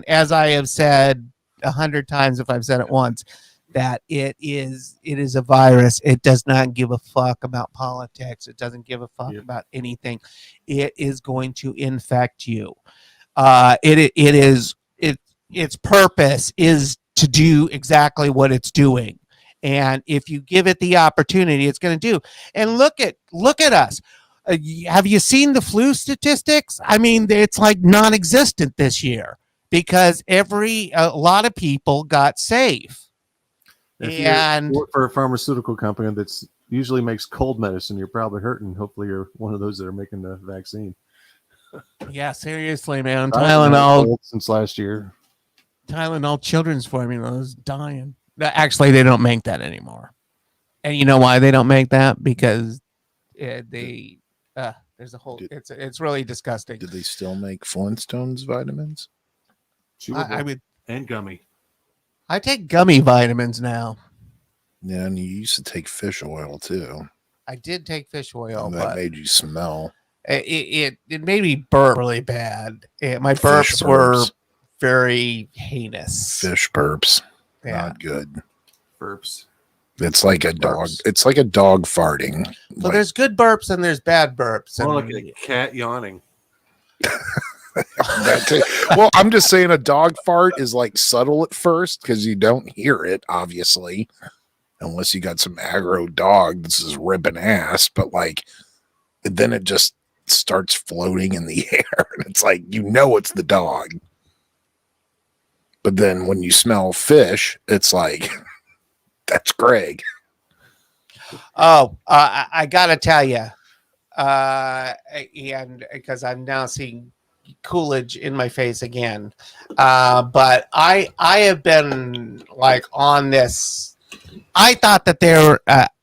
as I have said 100 times, if I've said it once, that it is a virus. It does not give a fuck about politics. It doesn't give a fuck about anything. It is going to infect you. Its purpose is to do exactly what it's doing. And if you give it the opportunity, it's going to do. And look at us. Have you seen the flu statistics? I mean, it's like non-existent this year because a lot of people got safe. If you work for a pharmaceutical company that's usually makes cold medicine, you're probably hurting. Hopefully, you're one of those that are making the vaccine. Yeah, seriously, man. Tylenol since last year. Tylenol children's formula is dying. Actually, they don't make that anymore. And you know why they don't make that? Because there's a whole. It's really disgusting. Did they still make Flintstones vitamins? I would and gummy. I take gummy vitamins now. Yeah, and you used to take fish oil too. I did take fish oil, and that made you smell. It made me burp really bad. My burps were very heinous. Fish burps. Yeah. Not good. Burps. It's like a dog. It's like a dog farting. So there's good burps and there's bad burps. More like a cat yawning. Well, I'm just saying a dog fart is like subtle at first because you don't hear it, obviously, unless you got some aggro dog that's just ripping ass. But like, then it just starts floating in the air, and it's like it's the dog. But then when you smell fish, it's like, that's Greg. Oh, I gotta tell you, and because I'm now seeing Coolidge in my face again, but I have been like on this. I thought that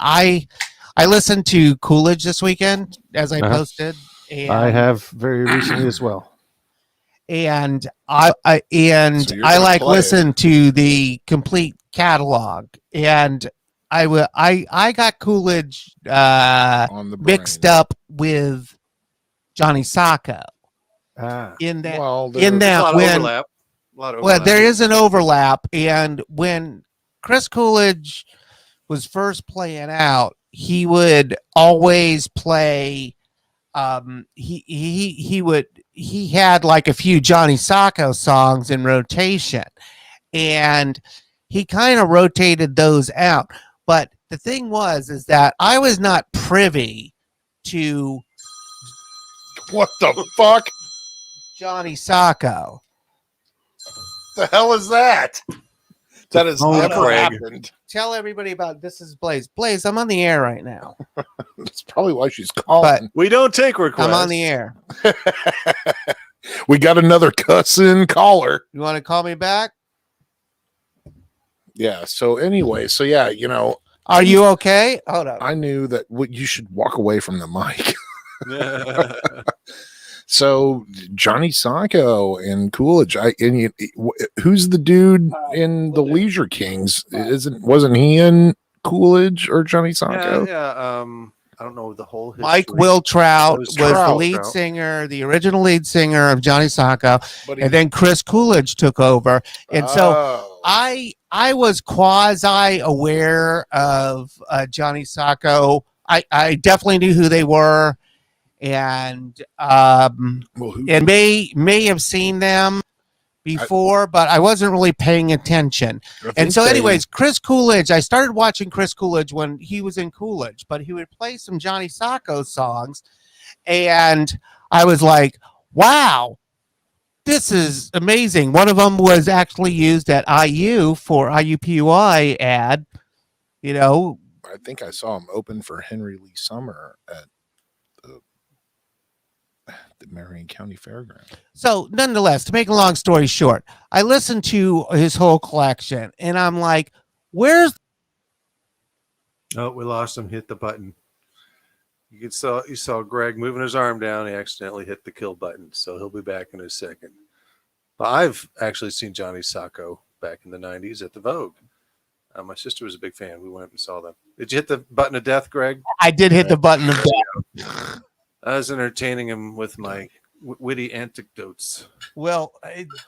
I listened to Coolidge this weekend as I posted. And I have very recently as well. And I listened to the complete catalog, and I got Coolidge mixed up with Johnny Sacco in that overlap. Well, there is an overlap, and when Chris Coolidge was first playing out, he would always play he had like a few Johnny Sacco songs in rotation, and he kind of rotated those out. But the thing is that I was not privy to what the fuck, Johnny Sacco. The hell is that? That has never Craig. happened. Tell everybody about this. Is Blaze. Blaze, I'm on the air right now. That's probably why she's calling. But we don't take requests. I'm on the air. We got another cussing caller. You want to call me back? Yeah. So anyway, are you okay? Hold up. I knew that you should walk away from the mic. So Johnny Sacco and Coolidge. Who's the dude in the Leisure Kings? Wasn't he in Coolidge or Johnny Sacco? Yeah. I don't know the whole history. Mike Wiltrout was the lead singer, the original lead singer of Johnny Sacco, and then Chris Coolidge took over. And so I was quasi aware of Johnny Sacco. I definitely knew who they were, and may have seen them before, but I wasn't really paying attention. And so anyways, Chris Coolidge, I started watching Chris Coolidge when he was in Coolidge, but he would play some Johnny Sacco songs, and I was like, wow, this is amazing. One of them was actually used at IU for IUPUI ad. I think I saw him open for Henry Lee Summer at the Marion County Fairground. So nonetheless, to make a long story short, I listened to his whole collection, and I'm like, where's... Oh, we lost him. Hit the button. You saw Greg moving his arm down. He accidentally hit the kill button, so he'll be back in a second. But I've actually seen Johnny Sacco back in the 90s at the Vogue. My sister was a big fan. We went and saw them. Did you hit the button of death, Greg? I did hit the button of death. I was entertaining him with my witty anecdotes. Well,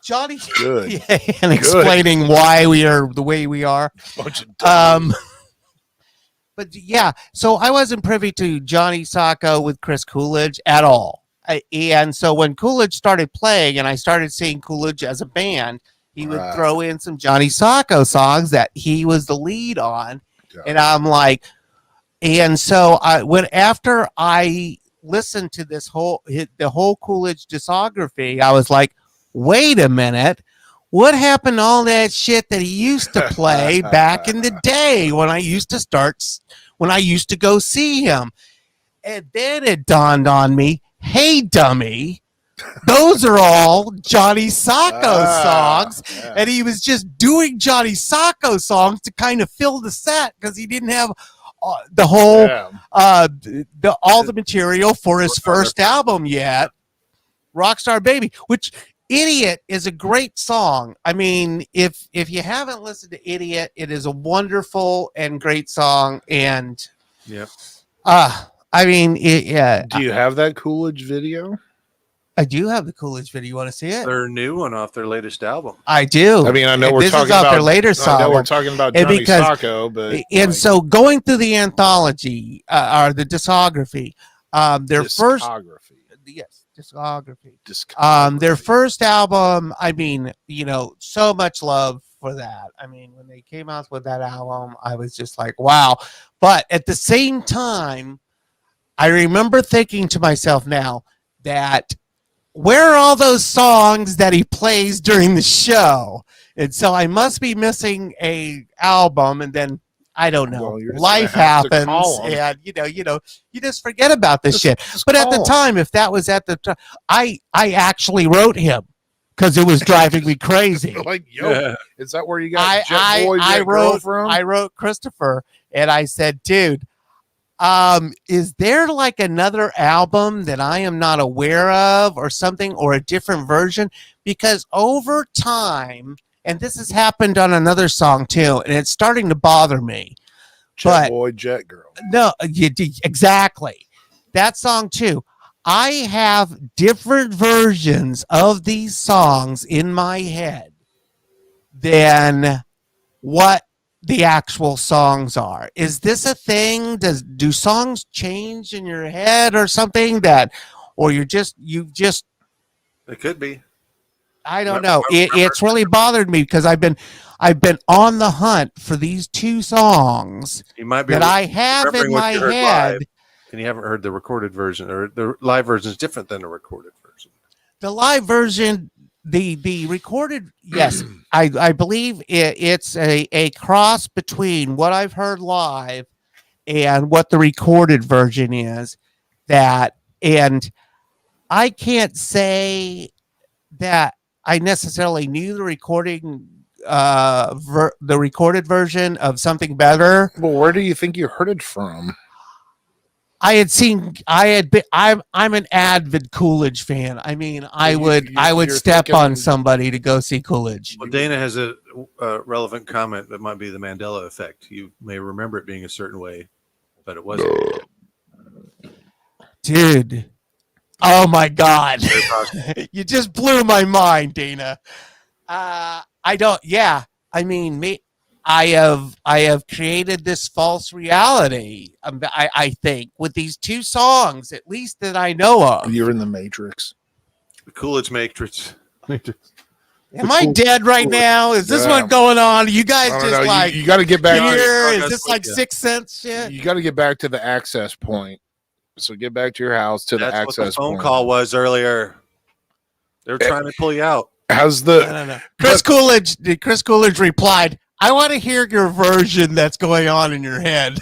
Johnny, good, yeah, and explaining why we are the way we are. But yeah, so I wasn't privy to Johnny Sacco with Chris Coolidge at all. And so when Coolidge started playing, and I started seeing Coolidge as a band, he would throw in some Johnny Sacco songs that he was the lead on, and I'm like, and so after I listened to the whole Coolidge discography, I was like, wait a minute, what happened to all that shit that he used to play back in the day when I used to go see him? And then it dawned on me, hey dummy, those are all Johnny Sacco songs, and he was just doing Johnny Sacco songs to kind of fill the set because he didn't have the whole all the material for his first album yet, Rockstar Baby, which Idiot is a great song. I mean, if you haven't listened to Idiot, it is a wonderful and great song. And I mean, do you have that Coolidge video? I do have the Coolidge video. You want to see it? Their new one off their latest album. I do. I mean, I know we're talking about their later song. I know we're talking about Johnny Sacco, but so going through the anthology or the discography, their their first album. I mean, so much love for that. I mean, when they came out with that album, I was just like, wow. But at the same time, I remember thinking to myself now that, where are all those songs that he plays during the show? And so I must be missing a album, and then I don't know. Life happens, and you just forget about this shit. But at the time, if that was at the time, I actually wrote him because it was driving me crazy. Is that where you got Jet Boy, Jet Girl from? I wrote Christopher, and I said, dude, is there like another album that I am not aware of or something, or a different version? Because over time, and this has happened on another song too, and it's starting to bother me. Jet Boy, Jet Girl. No, exactly. That song too. I have different versions of these songs in my head than what the actual songs are. Is this a thing? Do songs change in your head or something or you've just It could be. I don't know. It's really bothered me because I've been on the hunt for these two songs You might be that I have in my head. Live, and you haven't heard the recorded version, or the live version is different than the recorded version. The live version, the recorded, yes, I believe it's a cross between what I've heard live and what the recorded version is. And I can't say that I necessarily knew the recorded version of Something Better. Well, where do you think you heard it from? I'm an avid Coolidge fan. I mean, I would step on somebody to go see Coolidge. Well, Dana has a relevant comment that might be the Mandela effect. You may remember it being a certain way, but it wasn't. Dude. Oh my God. You just blew my mind, Dana. I have created this false reality. I think with these two songs, at least that I know of. You're in the Matrix. The Coolidge Matrix. Am I dead right now? Is this what going on? You guys just like you got to get back here? Is this like Sixth Sense shit? You got to get back to the access point. So get back to your house to the access what the phone point. call was earlier. They were trying to pull you out. How's the no. Chris Coolidge replied, I want to hear your version that's going on in your head.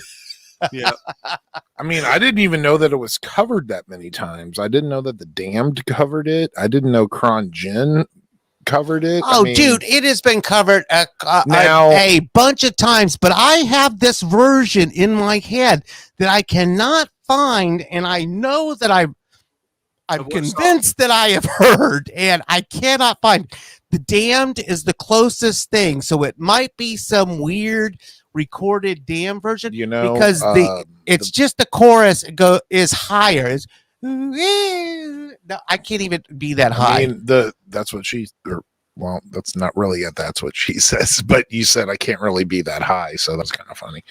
Yeah. I mean, I didn't even know that it was covered that many times. I didn't know that the Damned covered it. I didn't know Kron Jin covered it. Oh, dude, it has been covered a bunch of times, but I have this version in my head that I cannot find, and I know that I'm convinced that I have heard, and I cannot find. The Damned is the closest thing, so it might be some weird recorded Damned version, because it's just the chorus is higher. It's, no, I can't even be that high. I mean, that's what well, that's not really that's what she says, but you said I can't really be that high, so that's kind of funny.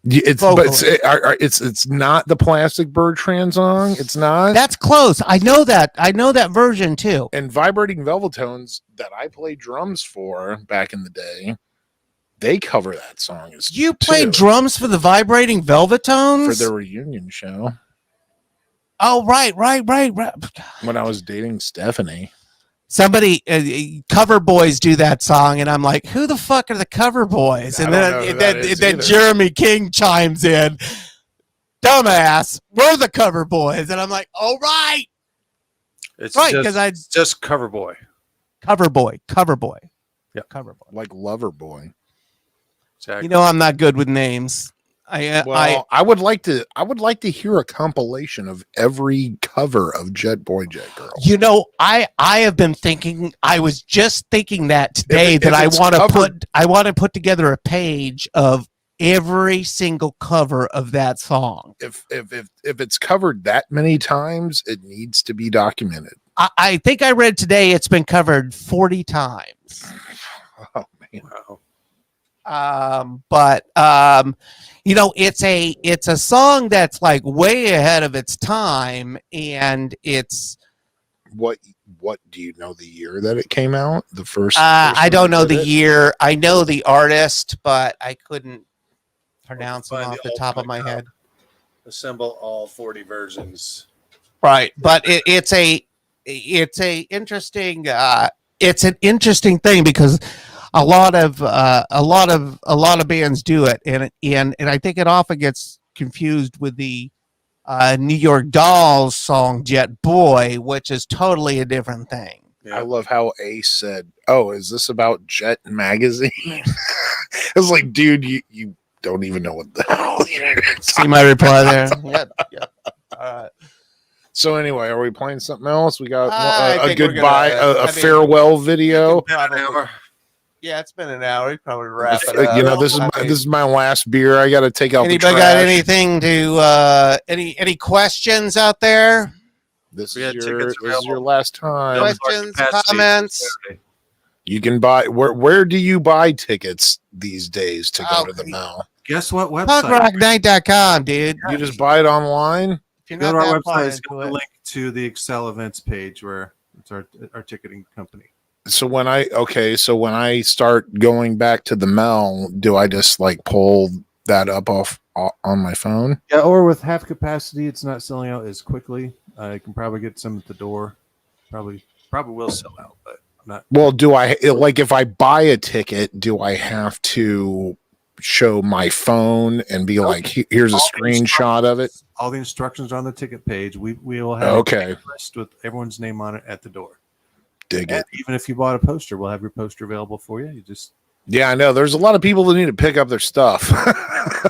It's not the Plastic Bertrand song. It's not. That's close. I know that version too. And Vibrating Velvetones that I played drums for back in the day, they cover that song. You played drums for the Vibrating Velvetones for their reunion show. Oh, right. When I was dating Stephanie. Somebody, Cover Boys do that song, and I'm like, who the fuck are the Cover Boys? And then Jeremy King chimes in, dumbass, we're the Cover Boys. And I'm like, all right. It's right, because just Cover Boy. Cover Boy. Yeah. Cover Boy. Like Lover Boy. Exactly. You know, I'm not good with names. I would like to hear a compilation of every cover of Jet Boy Jet Girl. You know, I have been thinking. I was just thinking that today that I want to put together a page of every single cover of that song. If it's covered that many times, it needs to be documented. I think I read today it's been covered 40 times. Oh man. Wow. But you know, it's a song that's like way ahead of its time, and it's what do you know the year that it came out? The first I don't know the year. I know the artist, but I couldn't pronounce them off the top of my head. Assemble all 40 versions. Right, but it's an interesting thing because a lot of bands do it, and I think it often gets confused with the New York Dolls song Jet Boy, which is totally a different thing. Yeah. I love how Ace said, "Oh, is this about Jet Magazine?" It was like, dude, you don't even know what the hell you're See my reply there? Yep. All right. So anyway, are we playing something else? We got a goodbye, a farewell video. Yeah, it's been an hour. We probably wrap it up. You know, this is my last beer. I got to take out. Anybody the trash. got anything to any questions out there? This is your last time. Questions, comments. You can buy where do you buy tickets these days to go to the Mel? Guess what website? Punkrocknight.com, dude. You just buy it online? If you're Go not to our that far website. It's into got the it. link to the Excel events page where it's our ticketing company. So when I start going back to the Mel, do I just like pull that up on my phone? Yeah, or with half capacity, it's not selling out as quickly. You can probably get some at the door. Probably will sell out, but not. Well, do I like if I buy a ticket? Do I have to show my phone and be like, "Here's a screenshot of it"? All the instructions are on the ticket page. We will have a list with everyone's name on it at the door. Dig it. Even if you bought a poster, we'll have your poster available for you. You just I know. There's a lot of people that need to pick up their stuff.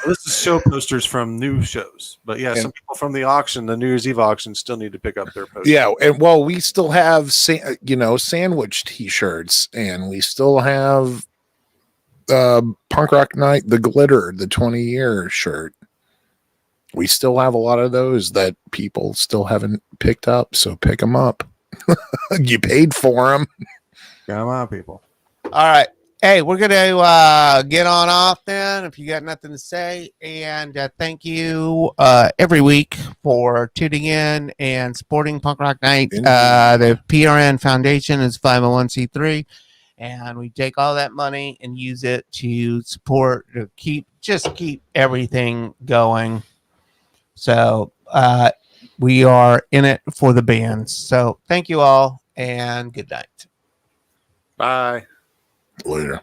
this is show posters from new shows, but some people from the auction, the New Year's Eve auction, still need to pick up their posters. Yeah, and we still have sandwich T-shirts, and we still have Punk Rock Night, the glitter, the 20-year shirt. We still have a lot of those that people still haven't picked up, so pick them up. You paid for them. Come on, people. All right. Hey, we're going to get on off then if you got nothing to say. And thank you every week for tuning in and supporting Punk Rock Night. The PRN Foundation is 501c3. And we take all that money and use it to support, to keep everything going. So we are in it for the bands. So thank you all and good night. Bye. Later.